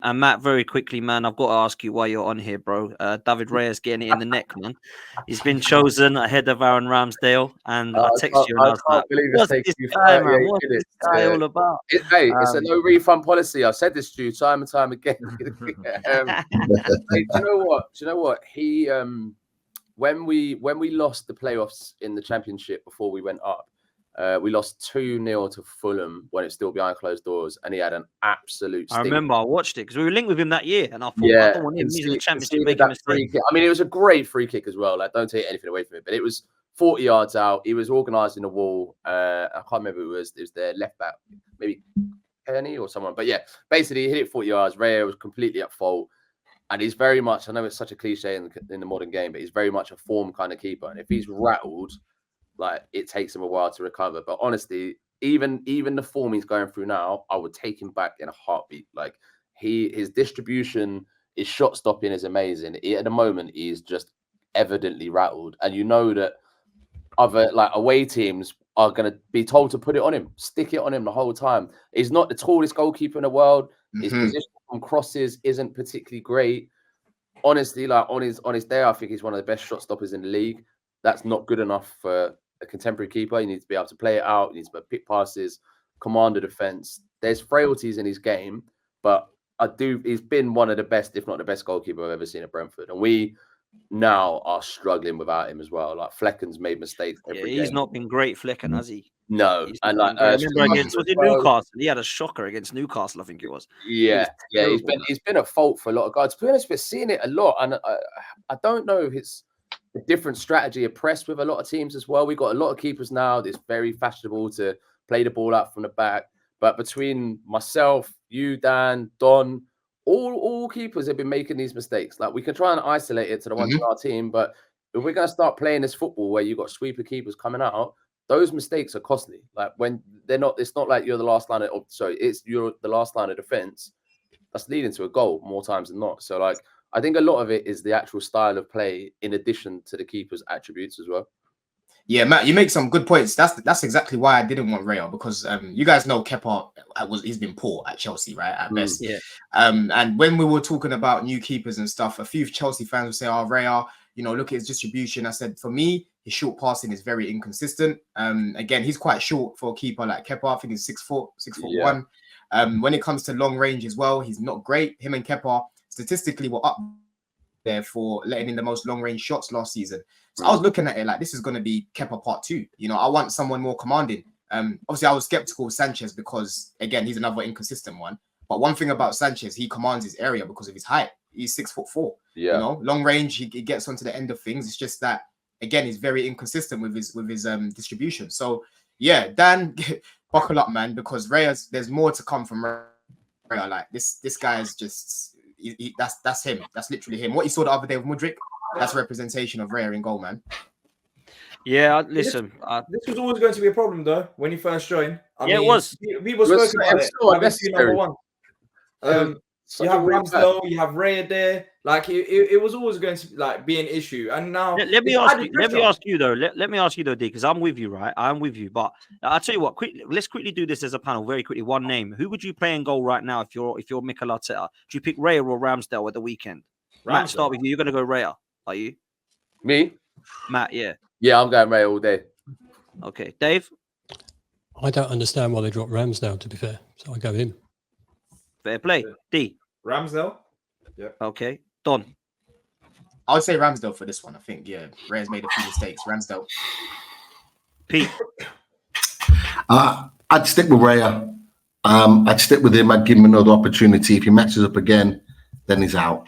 And Matt, very quickly, man, I've got to ask you why you're on here, bro. David Raya's getting it in the neck, man. He's been chosen ahead of Aaron Ramsdale, and I text you and I I was like, can't believe it's "What's taken this you guy, man? 38 What's this minutes guy to. all about?" Hey, it's a no refund policy. I've said this to you time and time again. Hey, do you know what? He when we lost the playoffs in the championship before we went up, we lost 2-0 to Fulham when it's still behind closed doors, and he had an absolute I sting. remember I watched it because we were linked with him that year, and I thought, I don't want him. He's in the championship making that mistakes. free kick. I mean, it was a great free kick as well. Like, don't take anything away from it, but it was 40 yards out. He was organising the wall. I can't remember who it was. It was their left back, maybe Penny or someone. But yeah, basically he hit it 40 yards. Raya was completely at fault. And he's very much, I know it's such a cliche in the modern game, but he's very much a form kind of keeper. And if he's rattled, like, it takes him a while to recover. But honestly, even the form he's going through now, I would take him back in a heartbeat. Like, his distribution, his shot stopping is amazing. At the moment, he's just evidently rattled. And you know that other, like, away teams are going to be told to put it on him, stick it on him the whole time. He's not the tallest goalkeeper in the world. His position on crosses isn't particularly great. Honestly, like, on his day, I think he's one of the best shot stoppers in the league. That's not good enough for a contemporary keeper. You need to be able to play it out. You need to be able to pick passes, command the defense. There's frailties in his game, but he's been one of the best, if not the best goalkeeper I've ever seen at Brentford. And we now are struggling without him as well. Like, Flecken's made mistakes every game. He's not been great, Flecken, has he? No, and like I remember against Newcastle, he had a shocker against Newcastle. I think it was. Yeah, he's been at fault for a lot of guys. To be honest, we're seeing it a lot, and I don't know if it's a different strategy of press with a lot of teams as well. We've got a lot of keepers now. It's very fashionable to play the ball out from the back. But between myself, you, Dan, Don, all keepers have been making these mistakes. Like, we can try and isolate it to the ones in our team, but if we're going to start playing this football where you've got sweeper keepers coming out, those mistakes are costly. Like, when they're not, it's not like you're the last line of, you're the last line of defense. That's leading to a goal more times than not. So, like, I think a lot of it is the actual style of play in addition to the keeper's attributes as well. Yeah, Matt, you make some good points. That's exactly why I didn't want Raya, because you guys know Kepa he's been poor at Chelsea, right? At best. Yeah. And when we were talking about new keepers and stuff, a few Chelsea fans would say, "Oh, Raya, look at his distribution." I said, for me, his short passing is very inconsistent. Again, he's quite short for a keeper like Kepa. I think he's 6 foot, 6'1". When it comes to long range as well, he's not great. Him and Kepa statistically were up there for letting in the most long range shots last season. So I was looking at it like, this is going to be Kepa part 2. I want someone more commanding. Obviously, I was skeptical of Sanchez because, again, he's another inconsistent one. But one thing about Sanchez, he commands his area because of his height. He's 6'4". Yeah. Long range, he gets onto the end of things. It's just that, again, he's very inconsistent with his distribution. So yeah, Dan, buckle up, man, because there's more to come from Raya. Like, this guy is just that's him. That's literally him. What you saw the other day with Mudryk, that's a representation of Raya in goal, man. Yeah, listen. This was always going to be a problem, though, when you first joined. I mean, it was. People spoke about it. Number one. You have Ramsdale, you have Raya there. Like, it was always going to be an issue. And now let me ask you though, D, because I'm with you, right? I'm with you. But I'll tell you what, let's quickly do this as a panel, very quickly. One name. Who would you play in goal right now if you're Mikel Arteta? Do you pick Raya or Ramsdale at the weekend? Matt, start with you. You're gonna go Raya, are you? Me? Matt, yeah. Yeah, I'm going Raya all day. Okay. Dave? I don't understand why they dropped Ramsdale, to be fair. So I go him. Fair play. D. Ramsdale? Yeah. Okay. Don? I would say Ramsdale for this one. I think, yeah, Raya's made a few mistakes. Ramsdale. Pete? I'd stick with Raya. I'd stick with him. I'd give him another opportunity. If he matches up again, then he's out.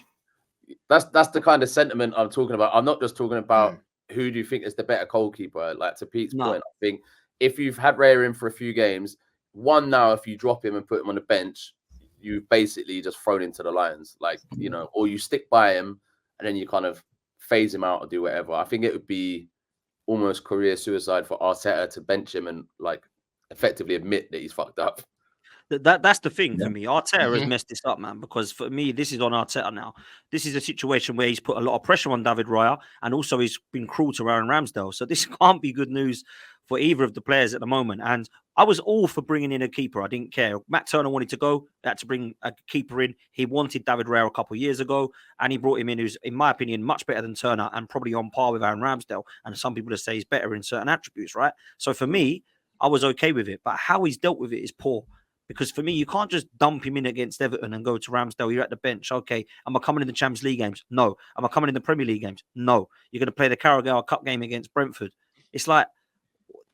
That's the kind of sentiment I'm talking about. I'm not just talking about who do you think is the better goalkeeper. Like, to Pete's point, I think if you've had Raya in for a few games, now if you drop him and put him on the bench, you've basically just thrown into the lions, or you stick by him and then you kind of phase him out or do whatever. I think it would be almost career suicide for Arteta to bench him and effectively admit that he's fucked up. That's the thing for me. Arteta has Mhm. messed this up, man, because for me, this is on Arteta now. This is a situation where he's put a lot of pressure on David Raya, and also he's been cruel to Aaron Ramsdale. So this can't be good news for either of the players at the moment. And I was all for bringing in a keeper. I didn't care. Matt Turner wanted to go. They had to bring a keeper in. He wanted David Raya a couple of years ago, and he brought him in, who's, in my opinion, much better than Turner and probably on par with Aaron Ramsdale. And some people just say he's better in certain attributes, right? So for me, I was okay with it. But how he's dealt with it is poor. Because for me, you can't just dump him in against Everton and go to Ramsdale. You're at the bench. Okay. Am I coming in the Champions League games? No. Am I coming in the Premier League games? No. You're going to play the Carabao Cup game against Brentford. It's like,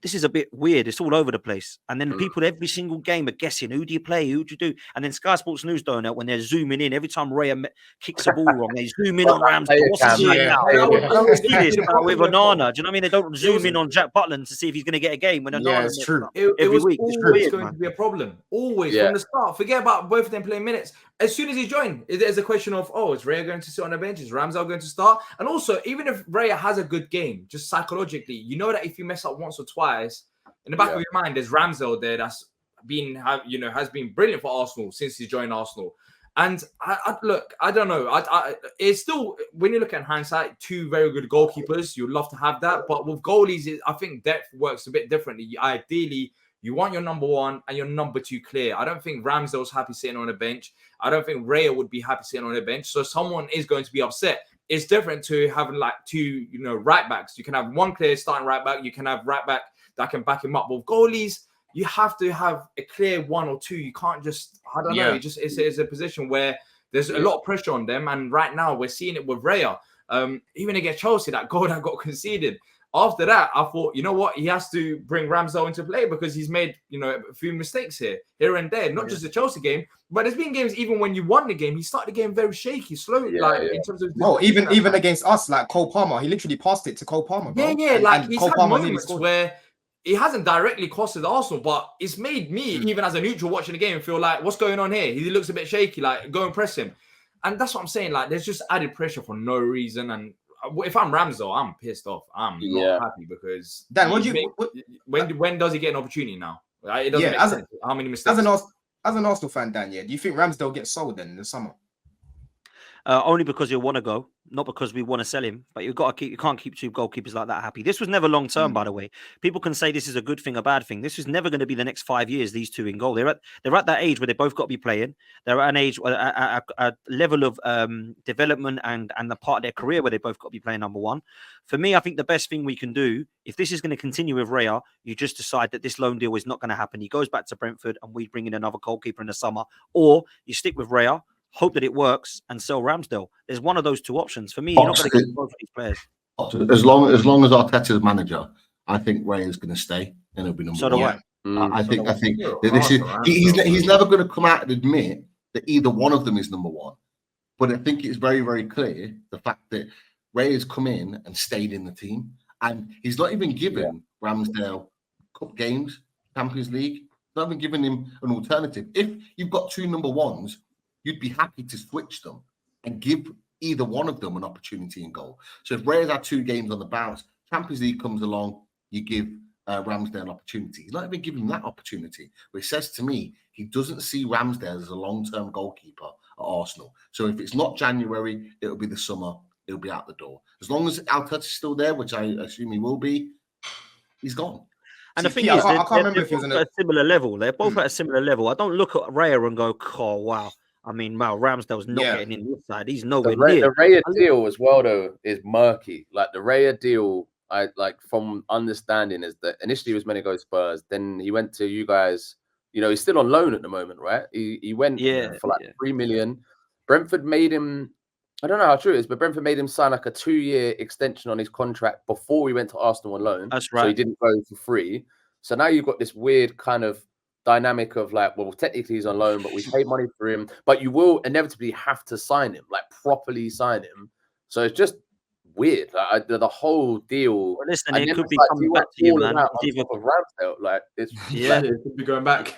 this is a bit weird. It's all over the place. And then people every single game are guessing, who do you play? Who do you do? And then Sky Sports News don't know when they're zooming in. Every time Raya kicks a ball wrong, they zoom in on Ramsdale. What's he doing now? Yeah. I don't see this with Onana. Do you know what I mean? They don't zoom in on Jack Butland to see if he's going to get a game when Yeah, Onana it's true. It was week. It's always weird, going man. to be a problem. Always Yeah. from the start. Forget about both of them playing minutes. As soon as he joined, there's a question of, is Raya going to sit on the bench? Is Ramsdale going to start? And also, even if Raya has a good game, just psychologically, you know that if you mess up once or twice, in the back of your mind, there's Ramsdale there that's has been brilliant for Arsenal since he joined Arsenal. And I don't know. It's still, when you look at hindsight, two very good goalkeepers. You'd love to have that, but with goalies, I think depth works a bit differently. Ideally, you want your number one and your number two clear. I don't think Ramsdale's happy sitting on a bench. I don't think Raya would be happy sitting on a bench. So someone is going to be upset. It's different to having like two, right backs. You can have one clear starting right back. You can have right back that can back him up. With goalies, you have to have a clear one or two. You can't just, I don't know. It's a position where there's a lot of pressure on them. And right now we're seeing it with Raya. Even against Chelsea, that goal that got conceded. After that, I thought, you know what? He has to bring Ramsdale into play because he's made, a few mistakes here and there. Not just the Chelsea game, but there's been games even when you won the game, he started the game very shaky, slow, in terms of. Well, even against us, like Cole Palmer, he literally passed it to Cole Palmer. Bro. He's had moments where he hasn't directly costed Arsenal, but it's made me, even as a neutral watching the game, feel like, what's going on here? He looks a bit shaky, like, go and press him. And that's what I'm saying. Like, there's just added pressure for no reason. And if I'm Ramsdale, I'm pissed off. I'm not happy because Dan, when does he get an opportunity now? It doesn't make sense. How many mistakes? As an Arsenal fan, Dan, do you think Ramsdale gets sold then in the summer? Only because he'll want to go, not because we want to sell him. But you can't keep two goalkeepers like that happy. This was never long term, by the way. People can say this is a good thing, a bad thing. This is never going to be the next 5 years. These two in goal, they're at that age where they both got to be playing. They're at an age, a level of development and the part of their career where they both got to be playing number one. For me, I think the best thing we can do, if this is going to continue with Raya, you just decide that this loan deal is not going to happen. He goes back to Brentford, and we bring in another goalkeeper in the summer, or you stick with Raya. Hope that it works and sell Ramsdale. There's one of those two options. For me, you're not going to get both of these players. As long as Arteta's manager, I think Raya's going to stay and he'll be number one. So do I. I think that this is he's never going to come out and admit that either one of them is number one. But I think it's very, very clear the fact that Raya's come in and stayed in the team, and he's not even given Ramsdale cup games, Champions League. Not even giving him an alternative. If you've got two number ones, you'd be happy to switch them and give either one of them an opportunity in goal. So if Raya's had 2 games on the bounce, Champions League comes along, you give Ramsdale an opportunity. He's not even giving him that opportunity, which says to me he doesn't see Ramsdale as a long-term goalkeeper at Arsenal. So if it's not January, it'll be the summer, it'll be out the door. As long as Arteta's still there, which I assume he will be, he's gone. And the thing is, they're both at a similar level. They're both at a similar level. I don't look at Raya and go, oh, wow. I mean, Ramsdale's not getting in this side. He's nowhere near. The Raya deal as well, though, is murky. Like the Raya deal, from understanding, is that initially he was meant to go Spurs. Then he went to you guys. He's still on loan at the moment, right? He went for 3 million. Brentford made him. I don't know how true it is, but Brentford made him sign like a 2-year extension on his contract before he went to Arsenal on loan. That's right. So he didn't go for free. So now you've got this weird kind of dynamic of like, well, technically he's on loan, but we paid money for him. But you will inevitably have to sign him, like properly sign him. So it's just weird. Like, the whole deal. Well, listen, And it then could it's be like, coming you back want to you, all of man. that It's on either, top of Ramsdale. Like, it's yeah, It could be going back.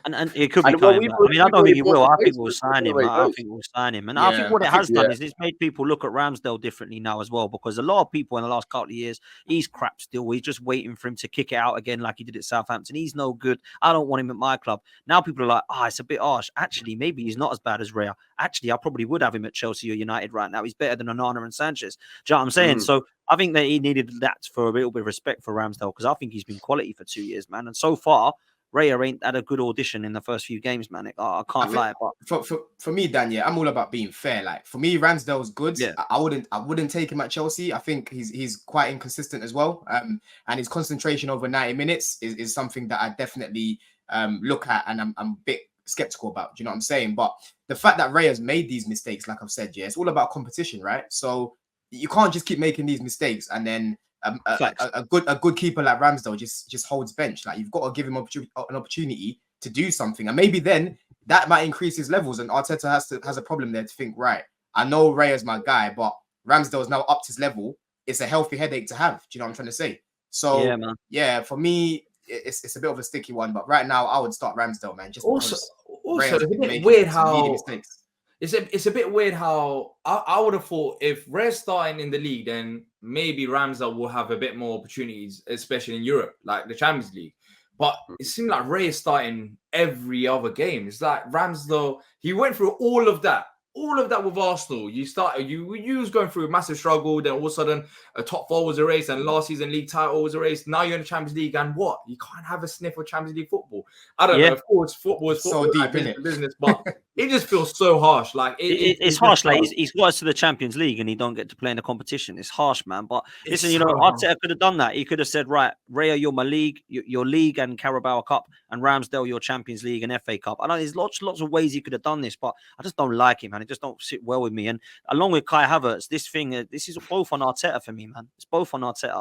and it could be and well, coming we've back. I mean, I we've don't think already he bought will. the I place, think we'll so we sign don't know him. where he I goes. think we'll sign him. And I think Yeah, what I it think has done is it's made people look at Ramsdale differently now as well, because a lot of people in the last couple of years, he's crap still. We're just waiting for him to kick it out again like he did at Southampton. He's no good. I don't want him at my club. Now people are like, it's a bit harsh. Actually, maybe he's not as bad as Raya. Actually, I probably would have him at Chelsea or United right now. He's better than Onana and Sanchez. Do you know what I'm saying? So I think that he needed that for a little bit of respect for Ramsdale, because I think he's been quality for 2 years, man. And so far, Raya ain't had a good audition in the first few games, man. I can't lie. But for me, Dan, yeah, I'm all about being fair. Like for me, Ramsdale's good. Yeah. I wouldn't take him at Chelsea. I think he's quite inconsistent as well. And his concentration over 90 minutes is something that I definitely look at, and I'm a bit skeptical about. Do you know what I'm saying? But the fact that Raya's made these mistakes, like I've said, yeah, it's all about competition, right? So you can't just keep making these mistakes and then a good keeper like Ramsdale just holds bench. Like, you've got to give him an opportunity to do something, and maybe then that might increase his levels. And Arteta has a problem there to think, right, I know Raya's my guy, but Ramsdale's now upped his level. It's a healthy headache to have. Do you know what I'm trying to say? So yeah, man. Yeah, for me, it's a bit of a sticky one. But right now, I would start Ramsdale, man. Just Also, Raya's it's a been bit making weird some meaty how mistakes. it's a bit weird how I would have thought if Raya's starting in the league, then maybe Ramsdale will have a bit more opportunities, especially in Europe, like the Champions League. But it seemed like Ray is starting every other game. It's like Ramsdale, he went through all of that with Arsenal. You was going through a massive struggle, then all of a sudden a top four was erased, and last season league title was erased. Now you're in the Champions League, and what? You can't have a sniff of Champions League football. I don't know. Of course, football is football, So deep, like, innit? business, but it just feels so harsh. Like it's harsh. Like he's got us to the Champions League and he don't get to play in the competition. It's harsh, man. But listen, you know, Arteta could have done that. He could have said, right, Raya, you're my league, your league and Carabao Cup, and Ramsdale, your Champions League and FA Cup. I know there's lots of ways he could have done this, but I just don't like him, man. It just don't sit well with me. And along with Kai Havertz, this is both on Arteta for me, man. It's both on Arteta.